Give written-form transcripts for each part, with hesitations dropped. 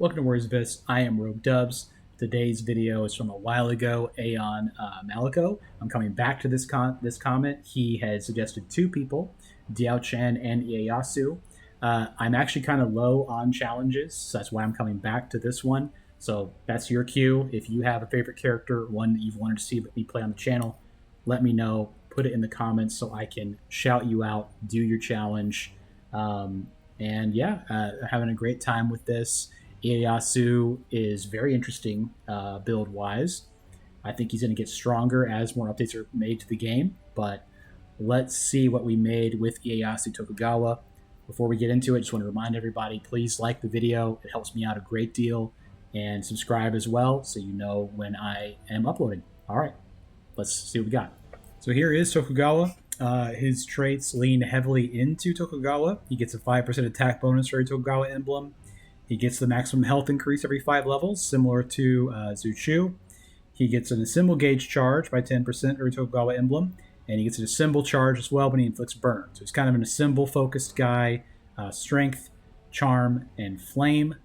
Welcome to Warriors Abyss. I am Rogue Dubs. Today's video is from a while ago, Aeon Malico. I'm coming back to this comment. He had suggested two people, Diao Chen and Ieyasu. I'm actually kind of low on challenges, so that's why I'm coming back to this one. So that's your cue. If you have a favorite character, one that you've wanted to see me play on the channel, let me know. Put it in the comments so I can shout you out, do your challenge. And yeah, having a great time with this. Ieyasu is very interesting build-wise. I think he's going to get stronger as more updates are made to the game, but let's see what we made with Ieyasu Tokugawa. Before we get into it, I just want to remind everybody, please like the video. It helps me out a great deal. And subscribe as well so you know when I am uploading. All right, let's see what we got. So here is Tokugawa. His traits lean heavily into Tokugawa. He gets a 5% attack bonus for a Tokugawa emblem. He gets the maximum health increase every 5 levels, similar to Zuchu. He gets an symbol gauge charge by 10% every Tokugawa emblem, and he gets a symbol charge as well when he inflicts burn. So he's kind of an symbol-focused guy. Strength, charm, and flame.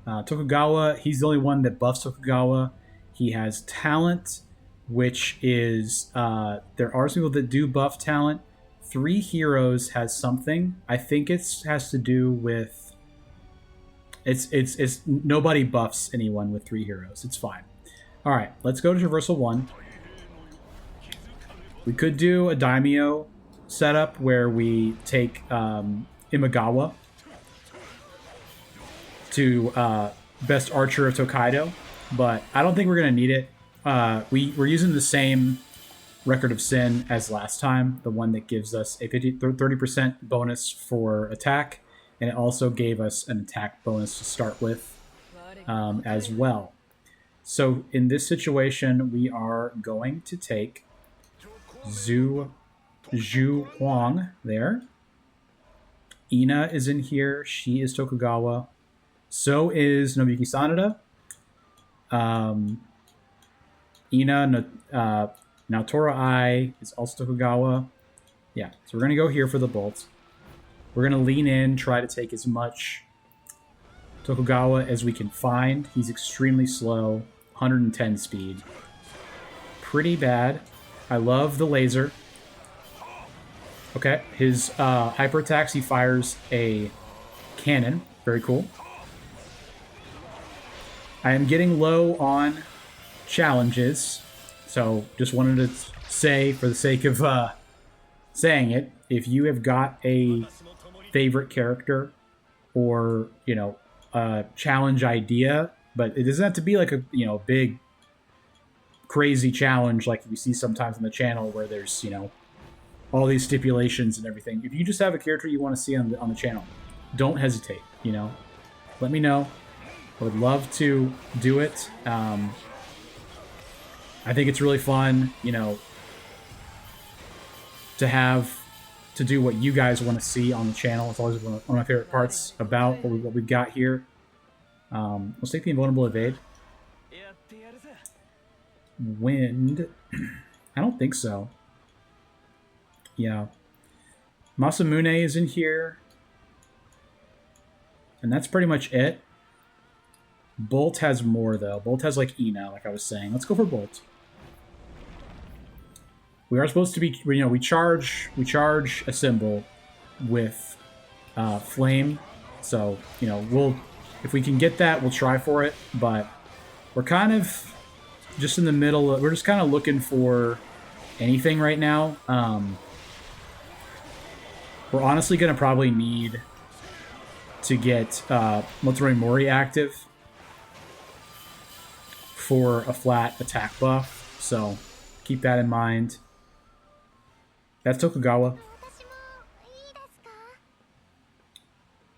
Tokugawa, he's the only one that buffs Tokugawa. He has talent, which is, there are some people that do buff talent. 3 heroes has something. I think it has to do with, it's nobody buffs anyone with 3 heroes. It's fine. All right, let's go to Traversal 1. We could do a Daimyo setup where we take Imagawa to best archer of Tokaido, but I don't think we're going to need it. We're using the same Record of Sin as last time, the one that gives us a 30% bonus for attack, and it also gave us an attack bonus to start with as well. So in this situation, we are going to take Zhu Huang there. Ina is in here. She is Tokugawa. So is Nobuyuki Sanada. Ina Naotora Ai is also Tokugawa. Yeah, so we're going to go here for the bolt. We're going to lean in, try to take as much Tokugawa as we can find. He's extremely slow, 110 speed. Pretty bad. I love the laser. Okay, his hyper attacks, he fires a cannon. Very cool. I am getting low on challenges, so just wanted to say, for the sake of saying it, if you have got a favorite character or, you know, a challenge idea, but it doesn't have to be like a, you know, big crazy challenge like we see sometimes on the channel where there's, you know, all these stipulations and everything. If you just have a character you want to see on the channel, don't hesitate, you know. Let me know. I would love to do it. I think it's really fun, you know, to do what you guys want to see on the channel. It's always one of my favorite parts about what we've got here. Let's take the invulnerable evade. Wind. I don't think so. Yeah. Masamune is in here. And that's pretty much it. Bolt has more, though. Bolt has, like, Ina, like I was saying. Let's go for Bolt. We are supposed to be, you know, we charge a symbol with flame. So, you know, if we can get that, we'll try for it. But we're kind of just in the middle. We're just kind of looking for anything right now. We're honestly going to probably need to get Motori Mori active for a flat attack buff. So keep that in mind. That's Tokugawa.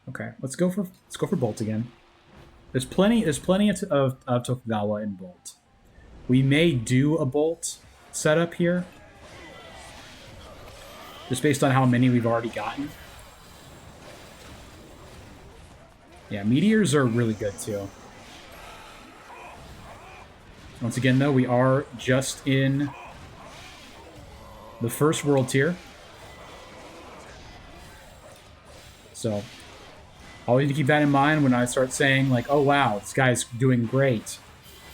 Okay, let's go for Bolt again. There's plenty of Tokugawa in Bolt. We may do a Bolt setup here, just based on how many we've already gotten. Yeah, meteors are really good too. Once again, though, we are just in the first world tier. So Always need to keep that in mind when I start saying, like, oh wow, this guy's doing great.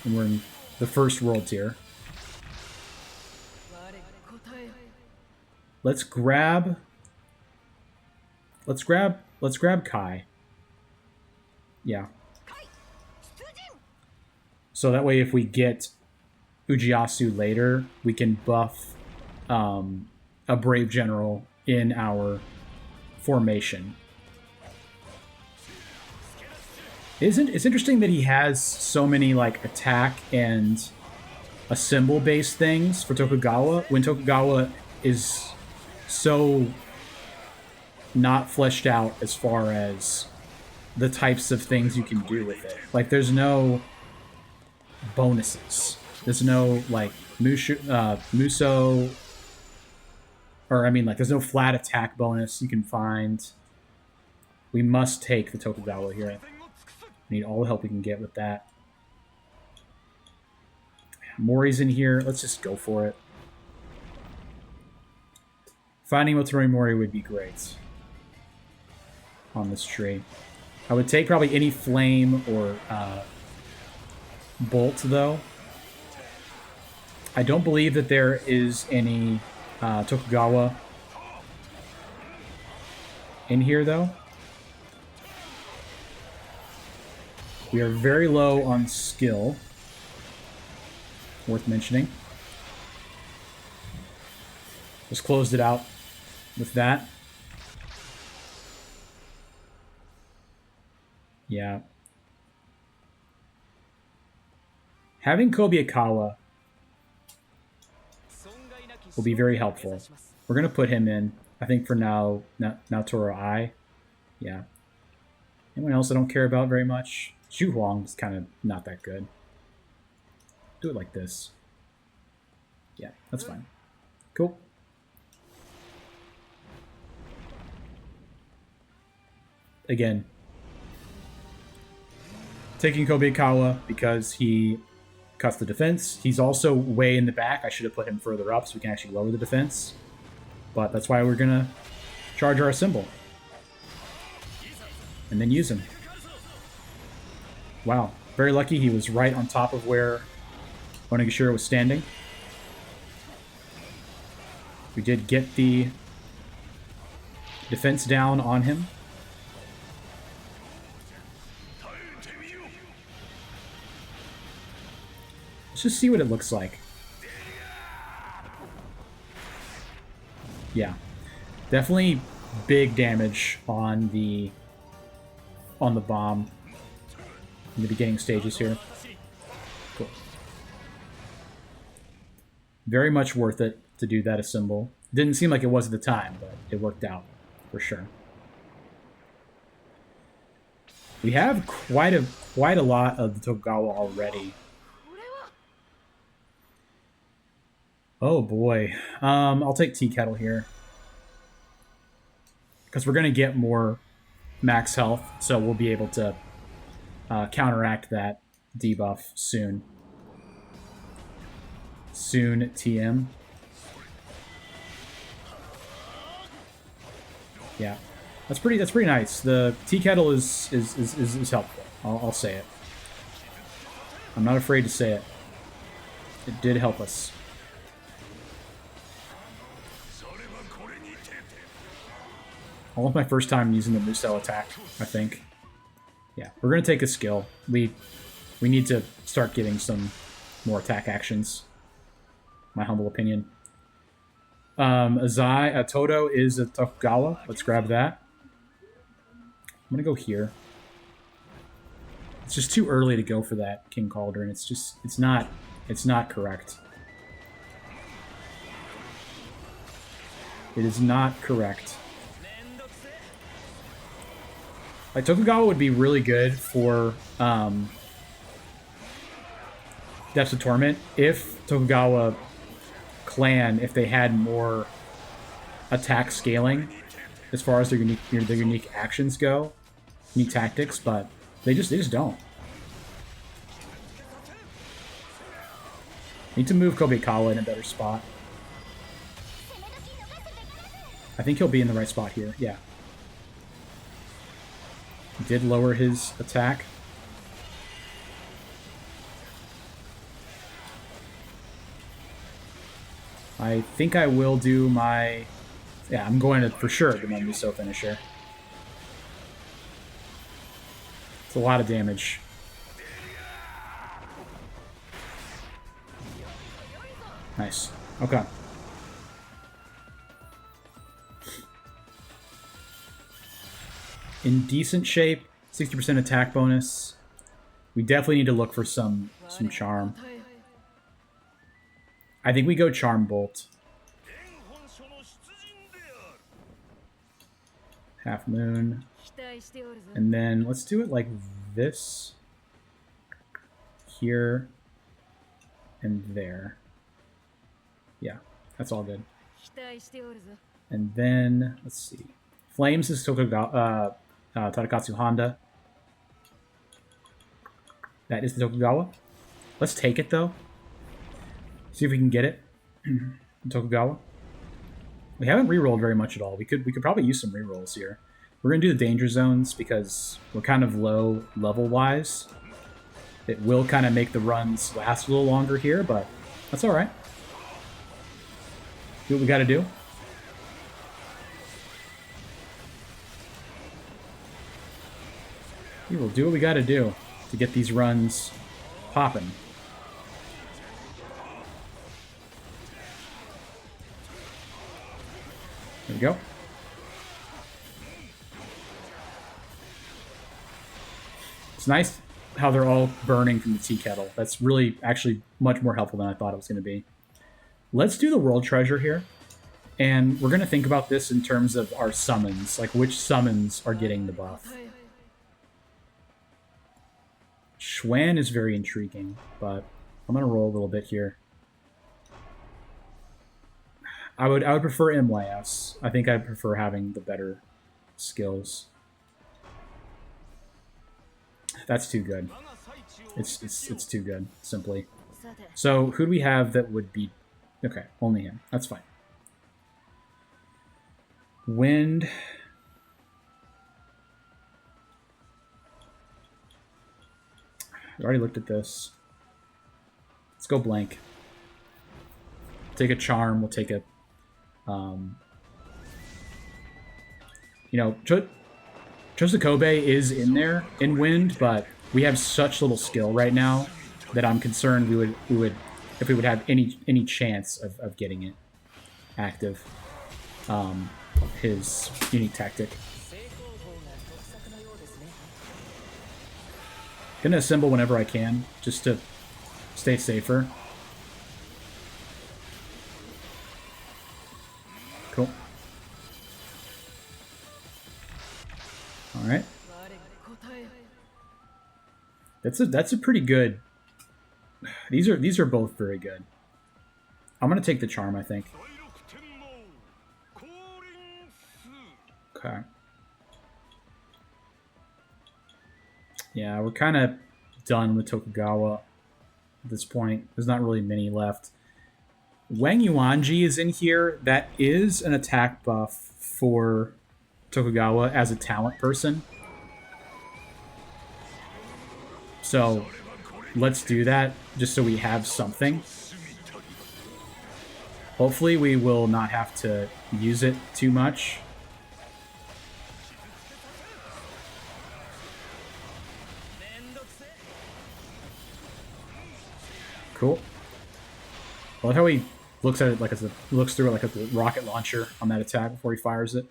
And we're in the first world tier. Let's grab Kai. Yeah. So that way if we get Ieyasu later, we can buff a Brave General in our formation. It's interesting that he has so many like attack and a symbol based things for Tokugawa when Tokugawa is so not fleshed out as far as the types of things you can do with it. Like there's no bonuses. There's no like Muso, or I mean like there's no flat attack bonus you can find. We must take the Tokugawa here. Need all the help we can get with that. Mori's in here. Let's just go for it. Finding Motori Mori would be great on this tree. I would take probably any flame or bolt, though. I don't believe that there is any Tokugawa in here, though. We are very low on skill. Worth mentioning. Just closed it out with that. Yeah. Having Kobayakawa will be very helpful. We're going to put him in, I think for now, Naotoro Ai. Yeah. Anyone else I don't care about very much? Xu Huang is kind of not that good. Do it like this. Yeah, that's fine. Cool. Again, taking Kobayakawa because he cuts the defense. He's also way in the back. I should have put him further up so we can actually lower the defense. But that's why we're going to charge our symbol. And then use him. Wow. Very lucky he was right on top of where Onigashira was standing. We did get the defense down on him. Let's just see what it looks like. Yeah. Definitely big damage on the bomb in the beginning stages here. Cool. Very much worth it to do that assemble. Didn't seem like it was at the time, but it worked out for sure. We have quite a lot of the Tokugawa already. Oh boy. I'll take Tea Kettle here. Because we're going to get more max health, so we'll be able to counteract that debuff soon. Soon, TM. Yeah, that's pretty nice. The Tea Kettle is helpful. I'll say it. I'm not afraid to say it. It did help us. All of my first time using the Musou attack, I think. Yeah, we're gonna take a skill. We need to start getting some more attack actions. My humble opinion. Toto is a Tokugawa. Let's grab that. I'm gonna go here. It's just too early to go for that King Cauldron. It's not correct. It is not correct. Like, Tokugawa would be really good for Depths of Torment if Tokugawa clan, if they had more attack scaling as far as their unique actions go, unique tactics, but they just don't. Need to move Kobayakawa in a better spot. I think he'll be in the right spot here, yeah. Did lower his attack. I think I will do my... Yeah, I'm going to, for sure, do my Muso finisher. It's a lot of damage. Nice. Okay. In decent shape, 60% attack bonus. We definitely need to look for some charm. I think we go Charm Bolt. Half Moon. And then let's do it like this. Here. And there. Yeah, that's all good. And then, let's see. Flames is Tokugawa, Tadakatsu Honda. That is the Tokugawa. Let's take it, though. See if we can get it. Tokugawa. We haven't rerolled very much at all. We could probably use some rerolls here. We're going to do the danger zones because we're kind of low level-wise. It will kind of make the runs last a little longer here, but that's all right. Do what we got to do. We will do what we got to do to get these runs popping. There we go. It's nice how they're all burning from the tea kettle. That's really actually much more helpful than I thought it was going to be. Let's do the World Treasure here. And we're going to think about this in terms of our summons. Like, which summons are getting the buff. Xuan is very intriguing, but I'm going to roll a little bit here. I would prefer Ieyasu. I think I prefer having the better skills. That's too good. It's too good, simply. So, who do we have that would be... Okay, only him. That's fine. Wind. I already looked at this. Let's go blank. Take a charm. We'll take a... you know, Chosokobe is in there in wind, but we have such little skill right now that I'm concerned we would if we would have any chance of getting it active. His unique tactic. Gonna assemble whenever I can, just to stay safer. Cool. All right. That's a pretty good. These are both very good. I'm gonna take the charm, I think. Okay. Yeah, we're kind of done with Tokugawa at this point. There's not really many left. Wang Yuanji is in here. That is an attack buff for Tokugawa as a talent person. So let's do that just so we have something. Hopefully we will not have to use it too much. Cool. I love how he looks at it like looks through it like a rocket launcher on that attack before he fires it.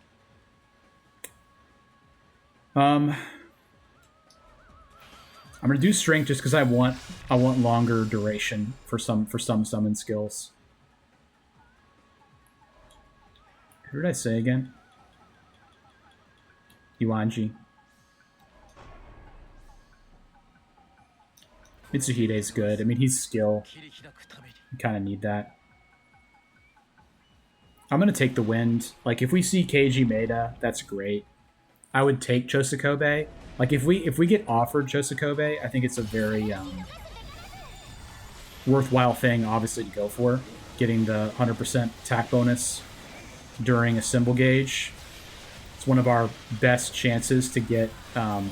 I'm gonna do strength just because I want longer duration for some summon skills. Who did I say again? Yuanji. Mitsuhide's good. I mean, he's skill. You kind of need that. I'm going to take the wind. Like, if we see Keiji Maeda, that's great. I would take Chosokobe. Like, if we get offered Chosokobe, I think it's a very worthwhile thing, obviously, to go for. Getting the 100% attack bonus during a symbol gauge. It's one of our best chances to get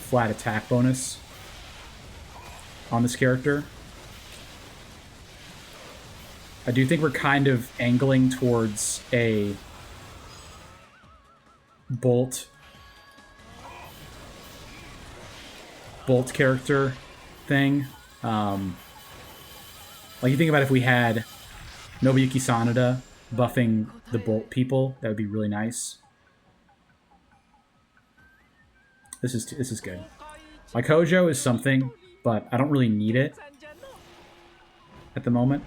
flat attack bonus on this character. I do think we're kind of angling towards a bolt character thing. Like, you think about if we had Nobuyuki Sanada buffing the bolt people, that would be really nice. This is good. Like, Hojo is something, but I don't really need it at the moment.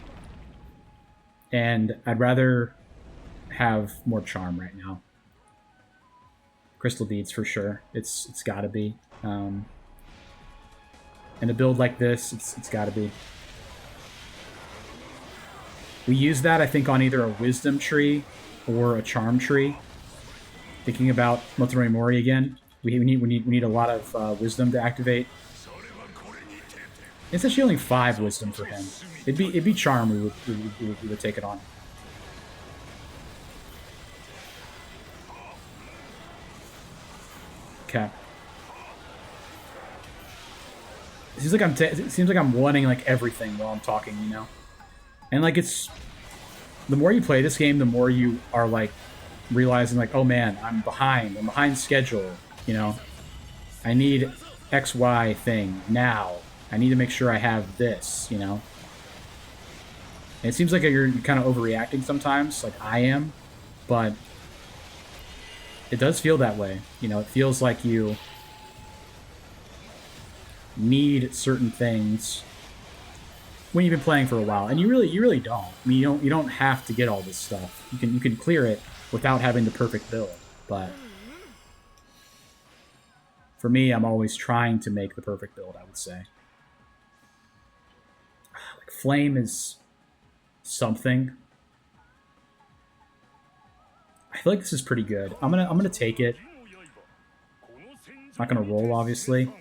And I'd rather have more charm right now. Crystal beads for sure. It's gotta be. In a build like this, it's gotta be. We use that, I think, on either a wisdom tree or a charm tree. Thinking about Motonori Mori again. We need a lot of wisdom to activate. It's actually only 5 wisdom for him. It'd be charm we would take it on. Okay. It seems like I'm wanting like everything while I'm talking, you know. And like, it's the more you play this game, the more you are like realizing like, oh man, I'm behind schedule, you know. I need XY thing now. I need to make sure I have this, you know. And it seems like you're kind of overreacting sometimes, like I am, but it does feel that way. You know, it feels like you need certain things when you've been playing for a while, and you really don't. I mean, you don't have to get all this stuff. You can clear it without having the perfect build, but for me, I'm always trying to make the perfect build, I would say. Like, Flame is something. I feel like this is pretty good. I'm gonna take it. I'm not gonna roll, obviously.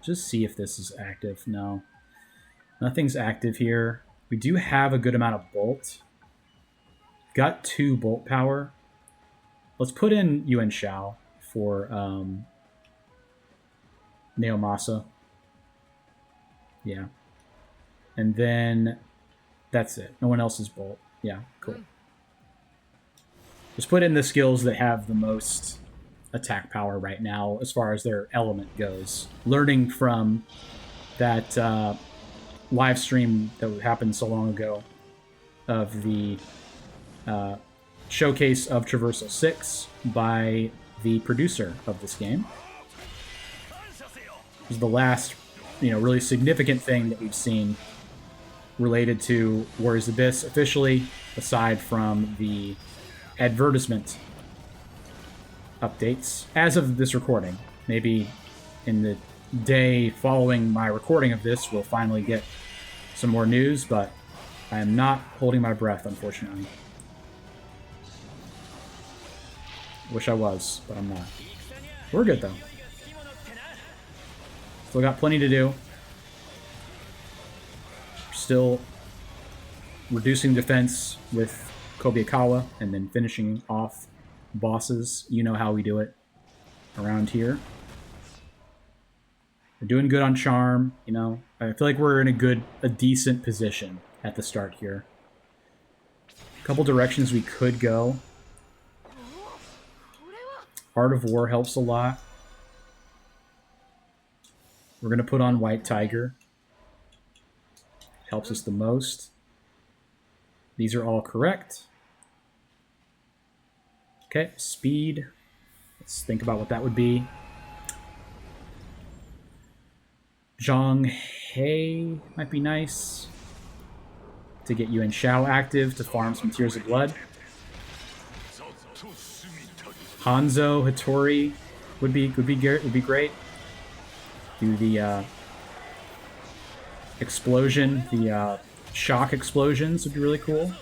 Just see if this is active. No. Nothing's active here. We do have a good amount of bolt. Got 2 bolt power. Let's put in Yuan Shao for Neomasa. Yeah. And then that's it. No one else is bolt. Yeah, cool. Just put in the skills that have the most attack power right now as far as their element goes. Learning from that live stream that happened so long ago of the showcase of Traversal 6 by the producer of this game. It was the last, really significant thing that we've seen related to Warriors Abyss officially, aside from the advertisement updates as of this recording. Maybe in the day following my recording of this, we'll finally get some more news, but I am not holding my breath, unfortunately. Wish I was, but I'm not. We're good, though. Still got plenty to do. Still reducing defense with Kobayakawa, and then finishing off bosses. You know how we do it around here. We're doing good on charm, I feel like we're in a decent position at the start here. A couple directions we could go. Art of War helps a lot. We're going to put on White Tiger. Helps us the most. These are all correct. Okay, speed. Let's think about what that would be. Zhang He might be nice to get Yuan Shao active to farm some Tears of Blood. Hanzo Hattori would be great. Do the explosion, the shock explosions would be really cool.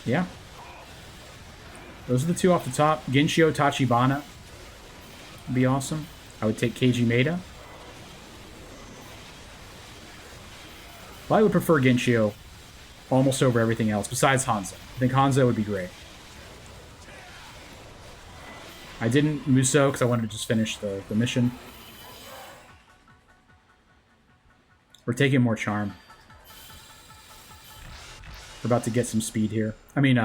Yeah. Those are the 2 off the top. Genshio Tachibana would be awesome. I would take Keiji Maeda. But I would prefer Genshio almost over everything else, besides Hanzo. I think Hanzo would be great. I didn't Muso because I wanted to just finish the mission. We're taking more charm. We're about to get some speed here. I mean,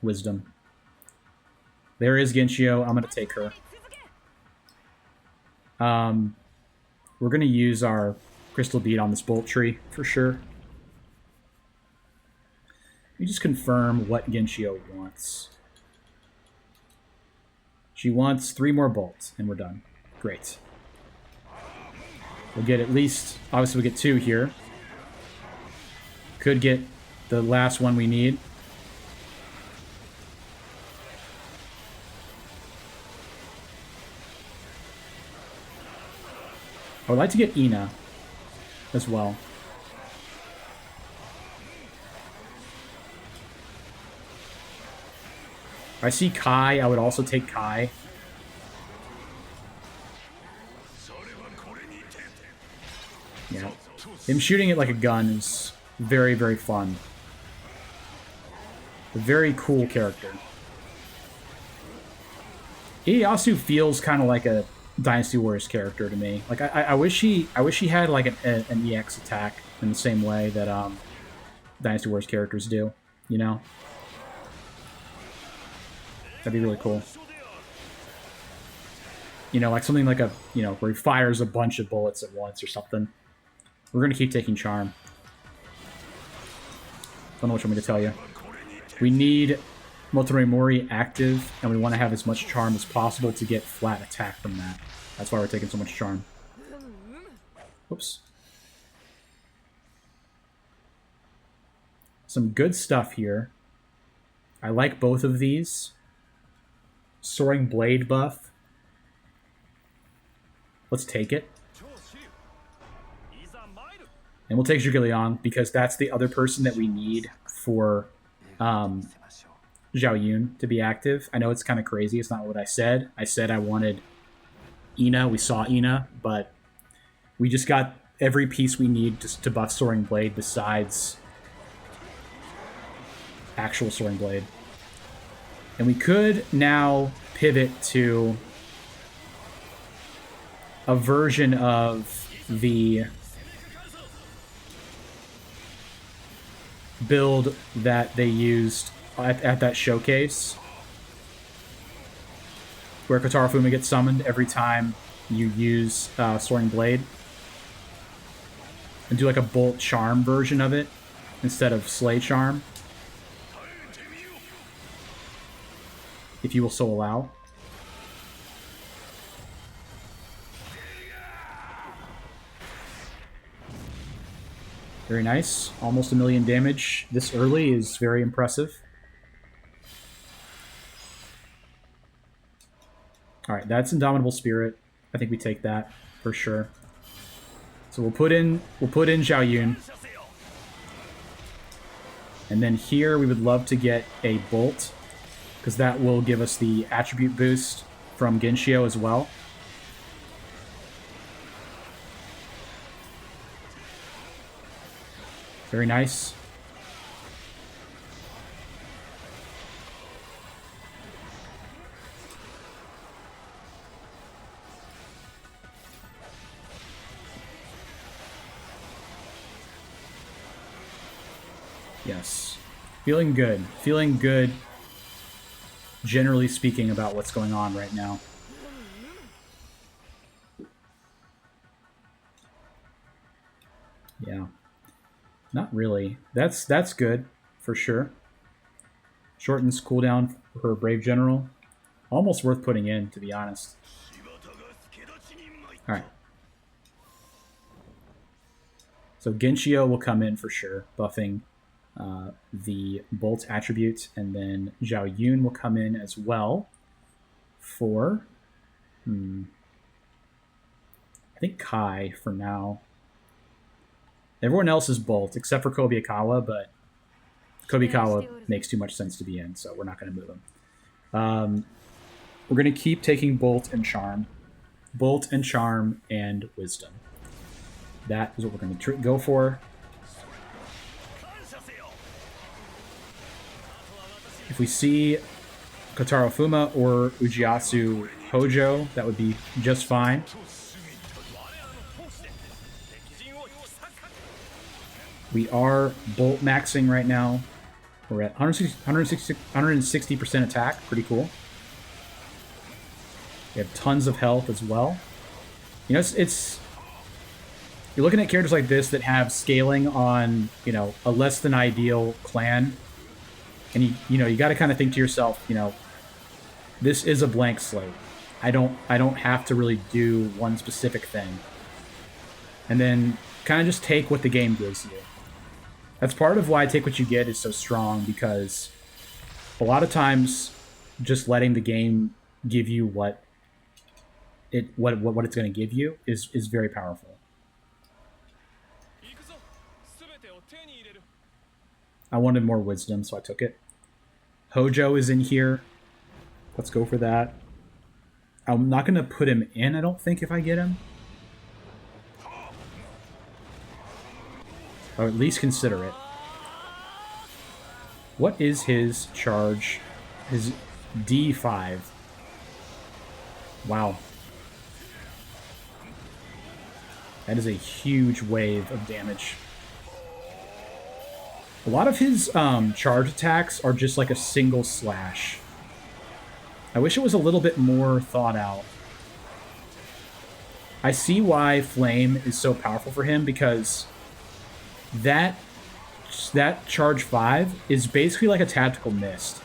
wisdom. There is Genshio. I'm going to take her. We're going to use our crystal bead on this bolt tree for sure. Let me just confirm what Genshio wants. She wants 3 more bolts, and we're done. Great. We'll get at least... Obviously, we get 2 here. Could get the last one we need. I would like to get Ina as well. If I see Kai, I would also take Kai. Yeah. Him shooting it like a gun is very, very fun. A very cool character. Ieyasu feels kind of like a Dynasty Warriors character to me. Like I wish he had like an EX attack in the same way that Dynasty Warriors characters do, you know? That'd be really cool. You know, like something like a, you know, where he fires a bunch of bullets at once or something. We're gonna keep taking charm. Don't know what you want me to tell you. We need Motoromori active, and we want to have as much charm as possible to get flat attack from that. That's why we're taking so much charm. Oops. Some good stuff here. I like both of these. Soaring Blade buff. Let's take it. And we'll take Zhuge because that's the other person that we need for Zhao Yun to be active. I know it's kind of crazy. It's not what I said. I said I wanted Ina. We saw Ina, but we just got every piece we need to buff Soaring Blade besides actual Soaring Blade. And we could now pivot to a version of the build that they used at that showcase, where Kotaro Fuma gets summoned every time you use Soaring Blade, and do like a Bolt Charm version of it instead of Slay Charm, if you will so allow. Very nice. Almost 1,000,000 damage this early is very impressive. Alright, that's Indomitable Spirit. I think we take that for sure. So we'll put in Zhao Yun. And then here we would love to get a Bolt, because that will give us the attribute boost from Genshio as well. Very nice. Yes. Feeling good. Feeling good, generally speaking, about what's going on right now. Yeah. Not really. That's good, for sure. Shortens cooldown for her Brave General. Almost worth putting in, to be honest. Alright. So Genshio will come in for sure, buffing the Bolt attribute, and then Zhao Yun will come in as well for... I think Kai for now. Everyone else is Bolt, except for Kobayakawa, but Kobayakawa makes too much sense to be in, so we're not going to move him. We're going to keep taking Bolt and Charm. Bolt and Charm and Wisdom. That is what we're going to go for. If we see Kotaro Fuma or Ieyasu Hojo. That would be just fine. We are bolt maxing right now. We're at 160% attack. Pretty cool. We have tons of health as well. You know, it's you're looking at characters like this that have scaling on, you know, a less than ideal clan, and you got to kind of think to yourself, you know, this is a blank slate. I don't have to really do one specific thing, and then kind of just take what the game gives you. That's part of why Take What You Get is so strong, because a lot of times just letting the game give you what it's going to give you is very powerful. I wanted more wisdom, so I took it. Hojo is in here. Let's go for that. I'm not going to put him in, I don't think, if I get him. Or at least consider it. What is his charge? His D5. Wow. That is a huge wave of damage. A lot of his charge attacks are just like a single slash. I wish it was a little bit more thought out. I see why Flame is so powerful for him, because that charge 5 is basically like a tactical mist.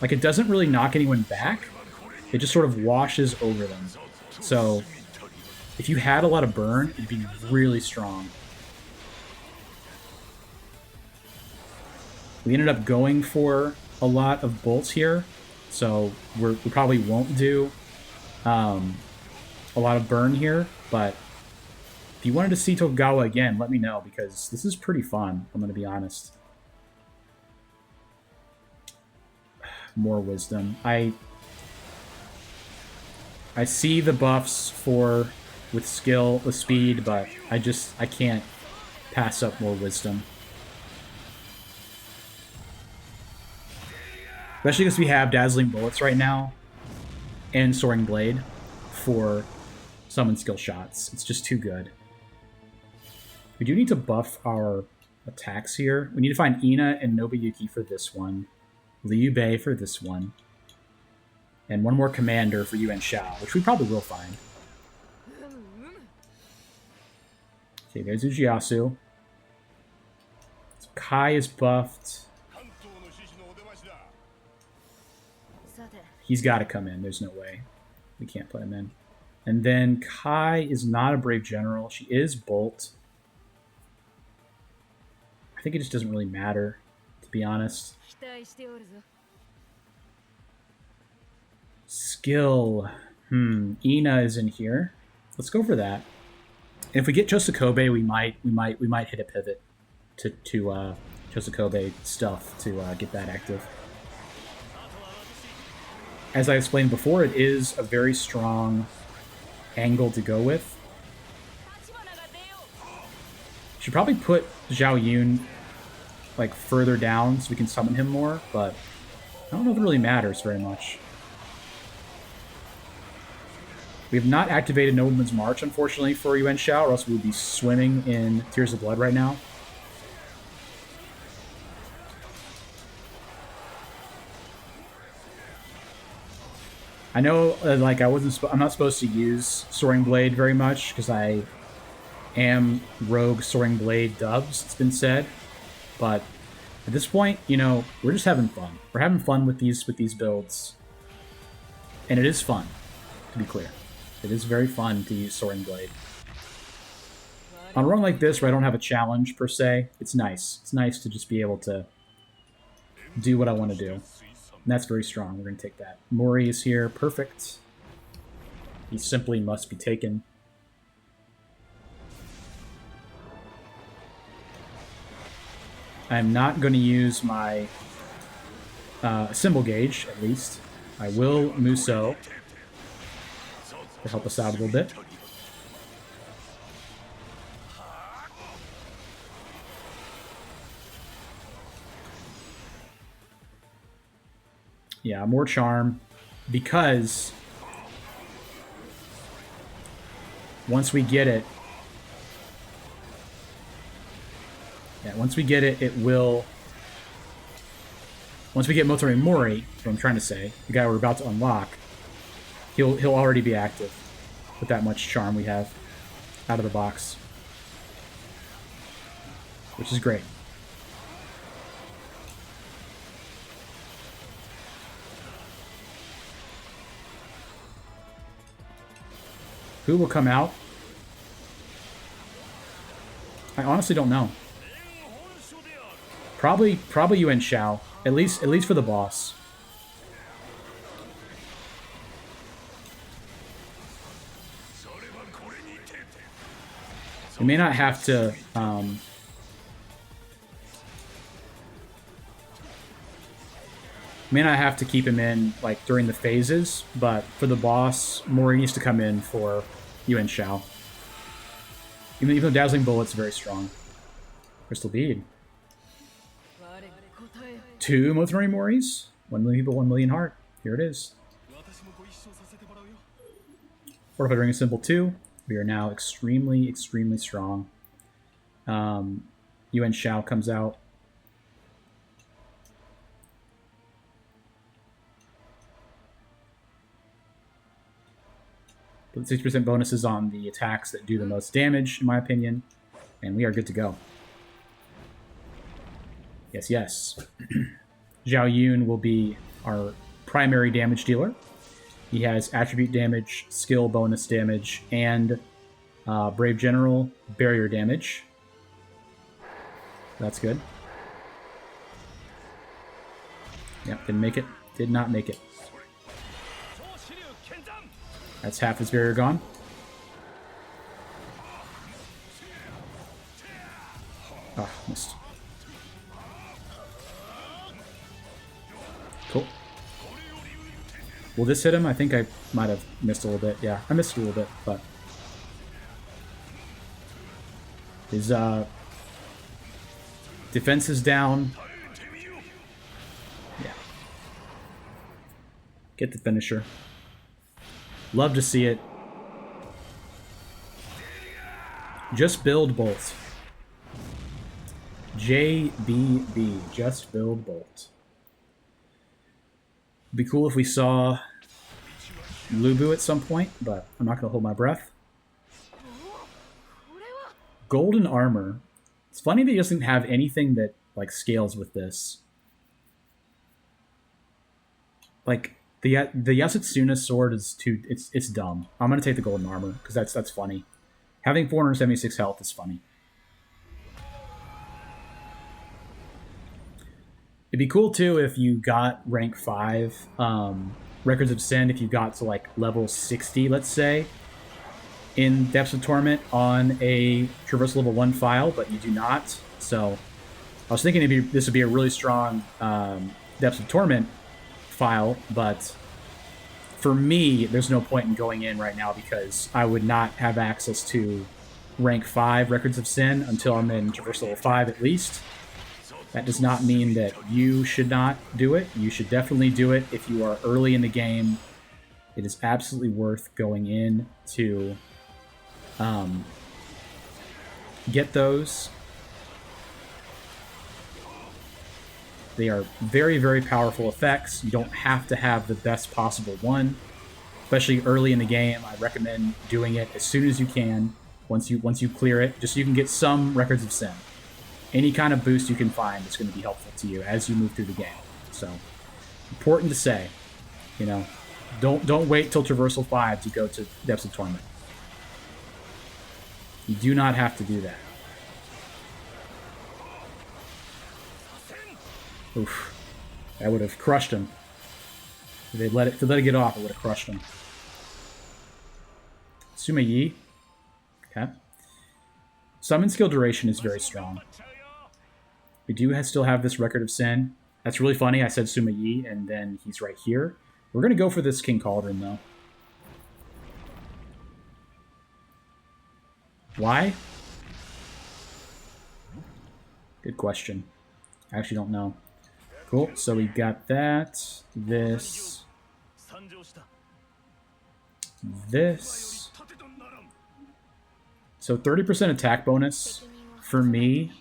Like, it doesn't really knock anyone back. It just sort of washes over them. So if you had a lot of burn, it'd be really strong. We ended up going for a lot of bolts here, so we probably won't do a lot of burn here, but if you wanted to see Tokugawa again, let me know, because this is pretty fun, I'm going to be honest. More wisdom. I see the buffs with skill, with speed, but I can't pass up more wisdom. Especially because we have Dazzling Bullets right now and Soaring Blade for summon skill shots. It's just too good. We do need to buff our attacks here. We need to find Ina and Nobuyuki for this one. Liu Bei for this one. And one more commander for Yuan Shao, which we probably will find. Okay, there's Ieyasu. So Kai is buffed. He's got to come in. There's no way. We can't put him in. And then Kai is not a Brave General. She is Bolt. I think it just doesn't really matter, to be honest. Skill. Ina is in here. Let's go for that. And if we get Chosokobe, we might hit a pivot to Chosokobe stuff to get that active. As I explained before, it is a very strong angle to go with. Should probably put Zhao Yun like further down so we can summon him more, but I don't know if it really matters very much. We have not activated Nobleman's March, unfortunately, for Yuan Shao, or else we would be swimming in Tears of Blood right now. I know, like, I'm not supposed to use Soaring Blade very much, because I am rogue Soaring Blade dubs, it's been said. But at this point, you know, we're just having fun. We're having fun with these builds. And it is fun, to be clear. It is very fun to use Soaring Blade. On a run like this, where I don't have a challenge, per se, it's nice. It's nice to just be able to do what I want to do. And that's very strong. We're going to take that. Mori is here. Perfect. He simply must be taken. I'm not going to use my symbol gauge, at least. I will Muso to help us out a little bit. Yeah, more charm. Because once we get it... Yeah, once we get it, it will... Once we get Motori Mori, what I'm trying to say, the guy we're about to unlock, he'll already be active with that much charm we have out of the box. Which is great. Who will come out? I honestly don't know. Probably Yuan Shao. At least for the boss. We may not have to keep him in like during the phases, but for the boss, Mori needs to come in for Yuan Shao. Even though Dazzling Bullet's very strong. Crystal Bead. 2 Motori Moris. 1 million people, 1 million heart. Here it is. Fortified Ring of Symbol 2. We are now extremely, extremely strong. Yuan Shao comes out. Put 6% bonuses on the attacks that do the most damage, in my opinion. And we are good to go. Yes, yes. Zhao Yun will be our primary damage dealer. He has attribute damage, skill bonus damage, and Brave General barrier damage. That's good. Yep, didn't make it. Did not make it. That's half his barrier gone. Oh, missed. Cool. Will this hit him? I think I might have missed a little bit. Yeah, I missed a little bit, but... His defense is down. Yeah. Get the finisher. Love to see it. Just build Bolt. JBB. Just build Bolt. It'd be cool if we saw Lubu at some point, but I'm not going to hold my breath. Golden armor. It's funny that he doesn't have anything that like scales with this. Like the Yasutsuna sword is too. It's dumb. I'm gonna take the golden armor because that's funny. Having 476 health is funny. It'd be cool too if you got rank 5 Records of Sin. If you got to like level 60, let's say, in Depths of Torment on a Traversal level 1 file, but you do not. So I was thinking this would be a really strong Depths of Torment file, but for me, there's no point in going in right now because I would not have access to rank 5 Records of Sin until I'm in Traversal level 5 at least. That does not mean that you should not do it. You should definitely do it if you are early in the game. It is absolutely worth going in to get those. They are very, very powerful effects. You don't have to have the best possible one, especially early in the game. I recommend doing it as soon as you can, once you clear it, just so you can get some Records of Sin. Any kind of boost you can find is going to be helpful to you as you move through the game. So, important to say, you know, don't wait till Traversal 5 to go to Depths of Torment. You do not have to do that. Oof. That would have crushed him. If they let it get off, it would have crushed him. Suma Yi. Okay. Summon skill duration is very strong. We do still have this Record of Sin. That's really funny. I said Suma Yi, and then he's right here. We're going to go for this King Cauldron, though. Why? Good question. I actually don't know. Cool. So we got that. This. This. So 30% attack bonus for me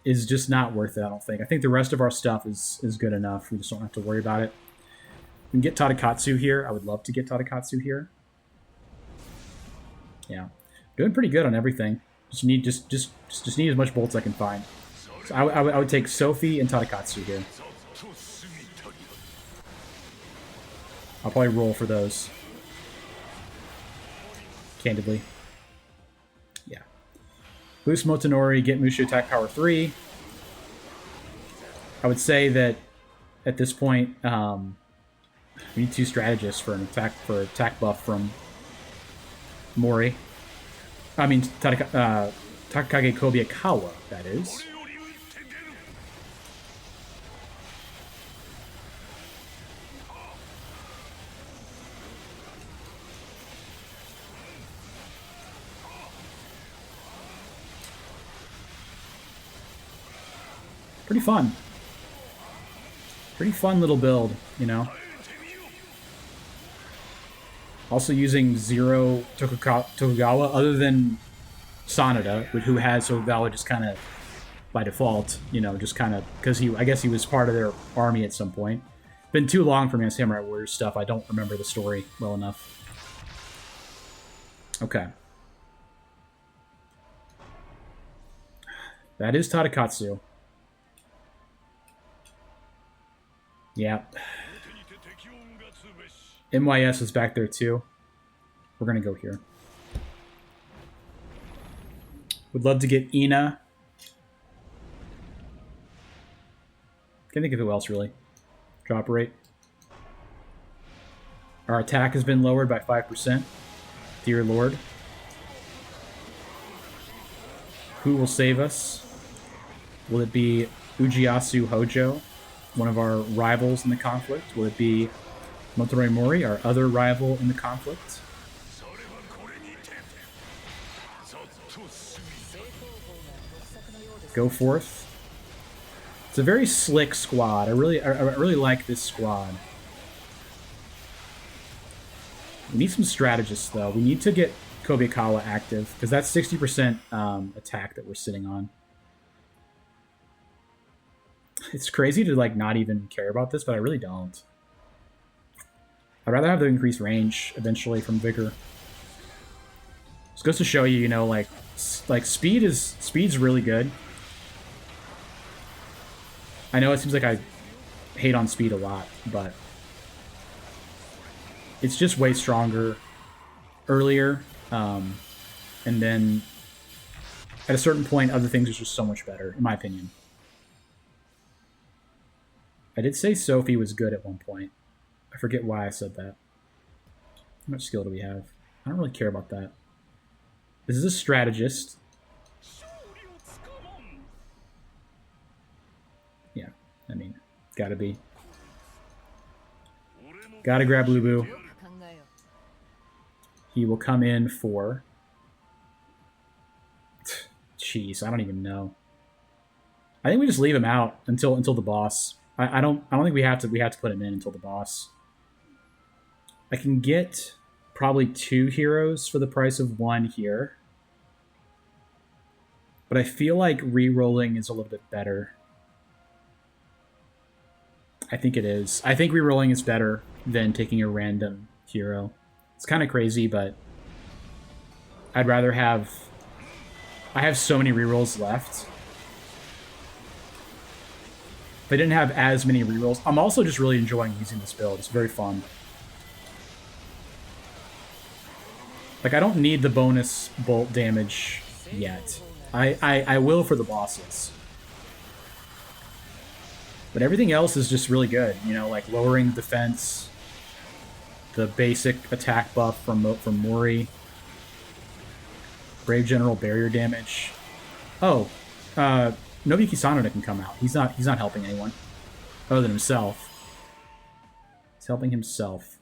is just not worth it, I don't think. I think the rest of our stuff is good enough. We just don't have to worry about it. We can get Tadakatsu here. I would love to get Tadakatsu here. Yeah. Doing pretty good on everything. Just need as much bolts as I can find. So I would take Sophie and Tadakatsu here. I'll probably roll for those. Candidly. Yeah. Boost Motonori, get Mushu attack power 3. I would say that at this point, we need 2 strategists for an attack buff from Mori. I mean, Takage Kobayakawa, that is. Pretty fun. Pretty fun little build, you know. Also using Zero Tokugawa, other than Sanada, who has Tokugawa just kind of by default, you know, just kind of because I guess he was part of their army at some point. Been too long for me on Samurai Warriors stuff. I don't remember the story well enough. Okay. That is Tadakatsu. Yeah. MYS is back there too. We're going to go here. Would love to get Ina. Can't think of who else, really. Drop rate. Our attack has been lowered by 5%. Dear Lord. Who will save us? Will it be Ieyasu Hojo, one of our rivals in the conflict? Will it be Motonori Mori, our other rival in the conflict? Go forth. It's a very slick squad. I really like this squad. We need some strategists, though. We need to get Kobayakawa active, because that's 60% attack that we're sitting on. It's crazy to, like, not even care about this, but I really don't. I'd rather have the increased range, eventually, from Vigor. This goes to show you, you know, like speed's really good. I know it seems like I hate on speed a lot, but it's just way stronger earlier, and then at a certain point, other things are just so much better, in my opinion. I did say Sophie was good at one point. I forget why I said that. How much skill do we have? I don't really care about that. This is a strategist. Yeah, I mean, gotta be. Gotta grab Lubu. He will come in for... Jeez, I don't even know. I think we just leave him out until the boss. I don't think we have to put him in until the boss. I can get probably 2 heroes for the price of 1 here. But I feel like re-rolling is a little bit better. I think it is. I think re-rolling is better than taking a random hero. It's kind of crazy, but I'd rather have... I have so many re-rolls left. If I didn't have as many rerolls, I'm also just really enjoying using this build. It's very fun. Like, I don't need the bonus bolt damage yet. I will for the bosses. But everything else is just really good. You know, like lowering defense, the basic attack buff from Mori, Brave General barrier damage. Oh, Nobuyuki Sanada can come out. He's not helping anyone other than himself. He's helping himself.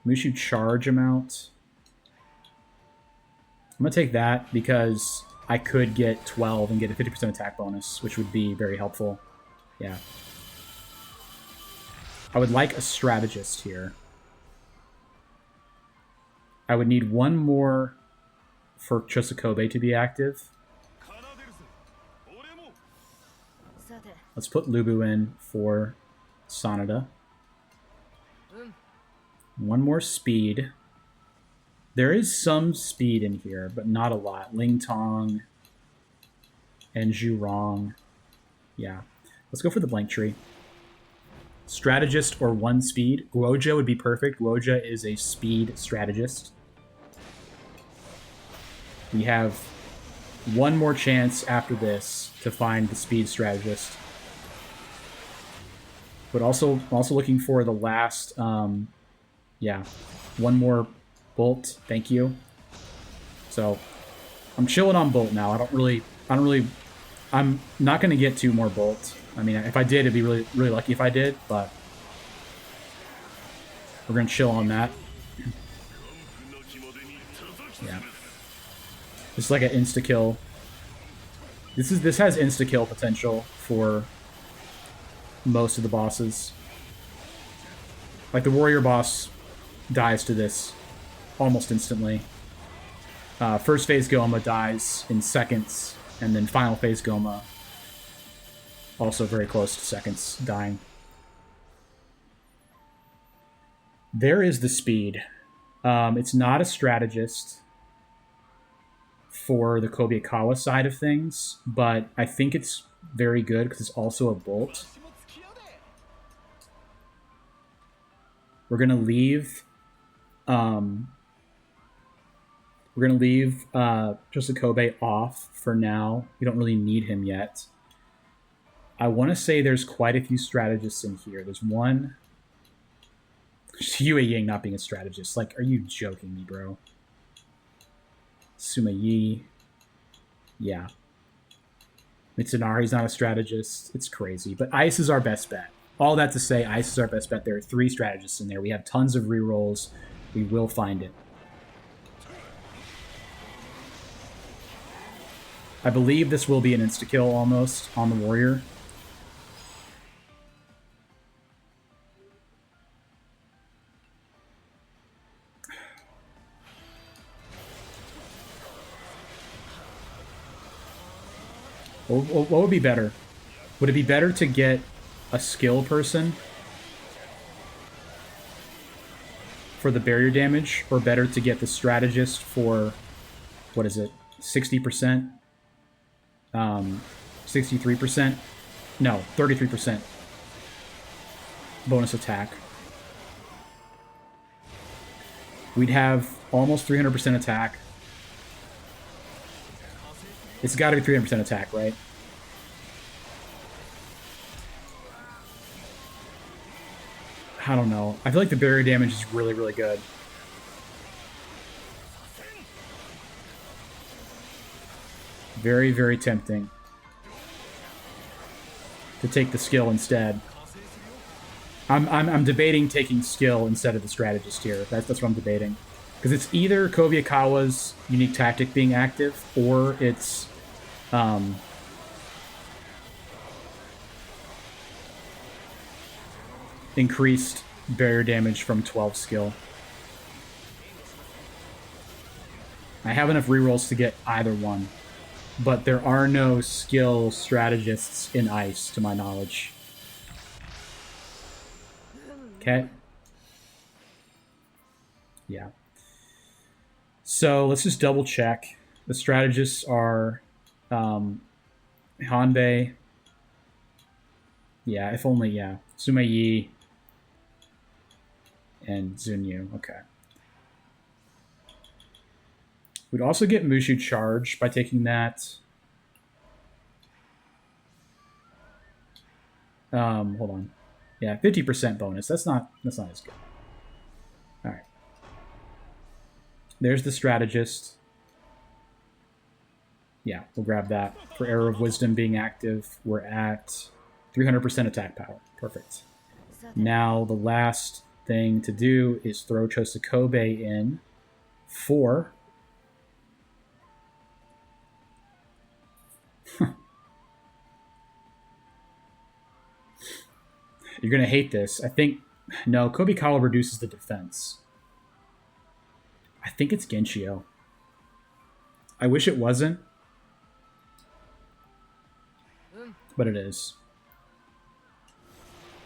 Mushu charge amount. I'm gonna take that because I could get 12 and get a 50% attack bonus, which would be very helpful. Yeah. I would like a strategist here. I would need one more for Chosokobe to be active. Let's put Lubu in for Sanada. One more speed. There is some speed in here, but not a lot. Ling Tong and Zhurong. Yeah. Let's go for the blank tree. Strategist or one speed. Guoja would be perfect. Guoja is a speed strategist. We have one more chance after this to find the speed strategist. But also looking for the last, yeah, one more Bolt. Thank you. So I'm chilling on Bolt now. I'm not going to get 2 more Bolt. I mean, if I did, it'd be really, really lucky if I did, but we're going to chill on that. Yeah. It's like an insta-kill. This has insta-kill potential for most of the bosses. Like the warrior boss dies to this almost instantly. First phase Goma dies in seconds, and then final phase Goma also very close to seconds dying. There is the speed. It's not a strategist for the Kobayakawa side of things, but I think it's very good because it's also a Bolt. We're gonna leave. We're gonna leave Chosokobe off for now. We don't really need him yet. I want to say there's quite a few strategists in here. There's one. Yue Ying not being a strategist. Like, are you joking me, bro? Suma Yi. Yeah. Mitsunari's not a strategist. It's crazy. But Ice is our best bet. All that to say, Ice is our best bet. There are 3 strategists in there. We have tons of rerolls. We will find it. I believe this will be an insta-kill almost on the warrior. What would be better? Would it be better to get a skill person for the barrier damage, or better to get the strategist for, what is it, 60%? 63%? No, 33% bonus attack. We'd have almost 300% attack. It's got to be 300% attack, right? I don't know. I feel like the barrier damage is really, really good. Very, very tempting to take the skill instead. I'm debating taking skill instead of the strategist here. That's what I'm debating. Because it's either Kobayakawa's unique tactic being active, or it's increased barrier damage from 12 skill. I have enough rerolls to get either one, but there are no skill strategists in Ice, to my knowledge. Okay. Yeah. So let's just double check. The strategists are Hanbei. Yeah, if only, yeah. Suma Yi and Zunyu. Okay. We'd also get Mushu Charge by taking that. Hold on. Yeah, 50% bonus. That's not as good. All right. There's the strategist. Yeah, we'll grab that. For Arrow of Wisdom being active, we're at 300% attack power. Perfect. Now the last thing to do is throw Chosokobe in for You're going to hate this. I think... No, Kobe-Kawa reduces the defense. I think it's Genshio. I wish it wasn't. But it is.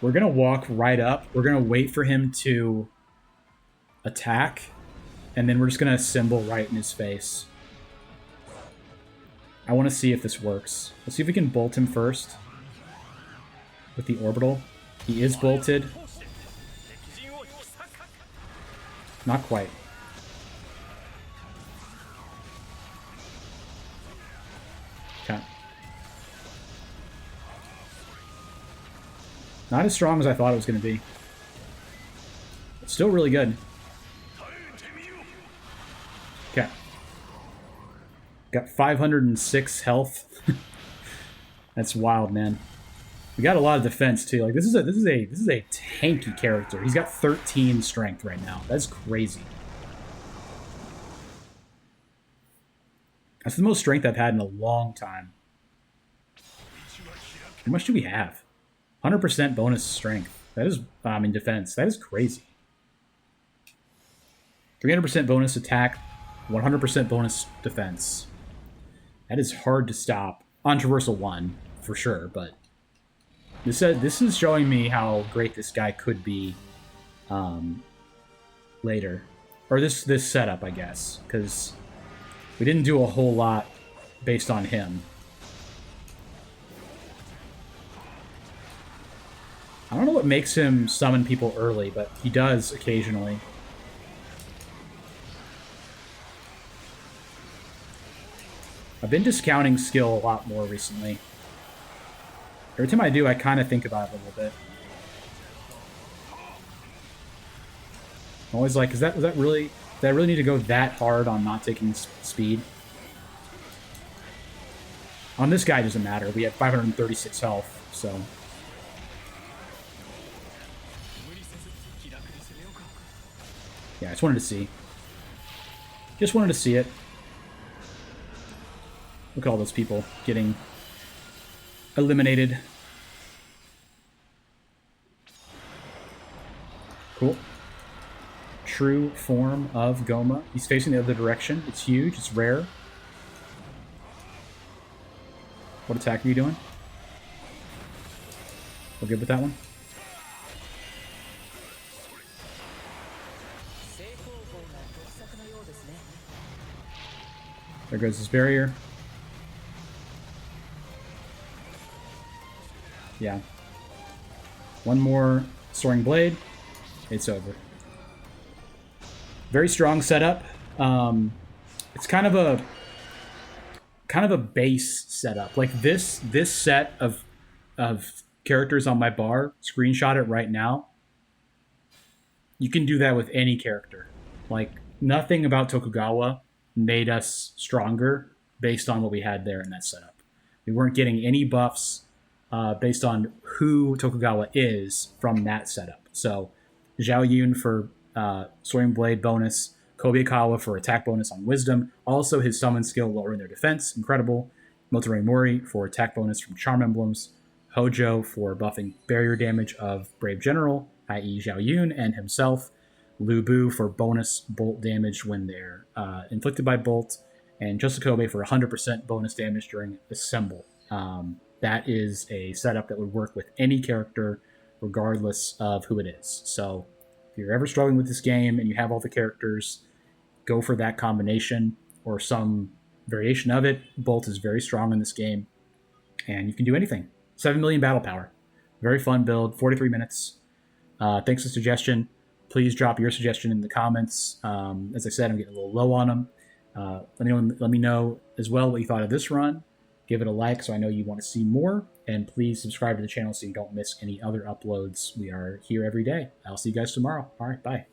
We're going to walk right up. We're going to wait for him to attack. And then we're just going to symbol right in his face. I want to see if this works. Let's see if we can bolt him first. With the orbital. He is bolted. Not quite. Okay. Not as strong as I thought it was going to be. But still really good. Okay. Got 506 health. That's wild, man. We got a lot of defense too. Like this is a tanky character. He's got 13 strength right now. That's crazy. That's the most strength I've had in a long time. How much do we have? 100% bonus strength. That is, in defense. That is crazy. 300% bonus attack, 100% bonus defense. That is hard to stop. On Traversal 1, for sure, but this is showing me how great this guy could be later. Or this setup, I guess, because we didn't do a whole lot based on him. I don't know what makes him summon people early, but he does occasionally. I've been discounting skill a lot more recently. Every time I do, I kind of think about it a little bit. I'm always like, did I really need to go that hard on not taking speed? On this guy, it doesn't matter. We have 536 health, so... Yeah, I just wanted to see. Just wanted to see it. Look at all those people getting eliminated. Cool. True form of Goma. He's facing the other direction. It's huge. It's rare. What attack are you doing? We're good with that one? There goes his barrier. Yeah. One more Soaring Blade. It's over. Very strong setup. It's kind of a base setup. Like this set of characters on my bar, screenshot it right now. You can do that with any character. Like nothing about Tokugawa made us stronger based on what we had there in that setup. We weren't getting any buffs based on who Tokugawa is from that setup. So Zhao Yun for Soaring Blade bonus, Kobe-Kawa for attack bonus on Wisdom, also his summon skill lowering their defense, incredible. Motorai Mori for attack bonus from Charm Emblems, Hojo for buffing barrier damage of Brave General, i.e. Zhao Yun and himself, Lu Bu for bonus bolt damage when they're inflicted by bolt, and Josukobe for 100% bonus damage during Assemble. That is a setup that would work with any character, regardless of who it is. So if you're ever struggling with this game and you have all the characters, go for that combination or some variation of it. Bolt is very strong in this game, and you can do anything. 7 million battle power. Very fun build, 43 minutes. Thanks for the suggestion. Please drop your suggestion in the comments. As I said, I'm getting a little low on them. Let me know as well what you thought of this run. Give it a like so I know you want to see more. And please subscribe to the channel so you don't miss any other uploads. We are here every day. I'll see you guys tomorrow. All right, bye.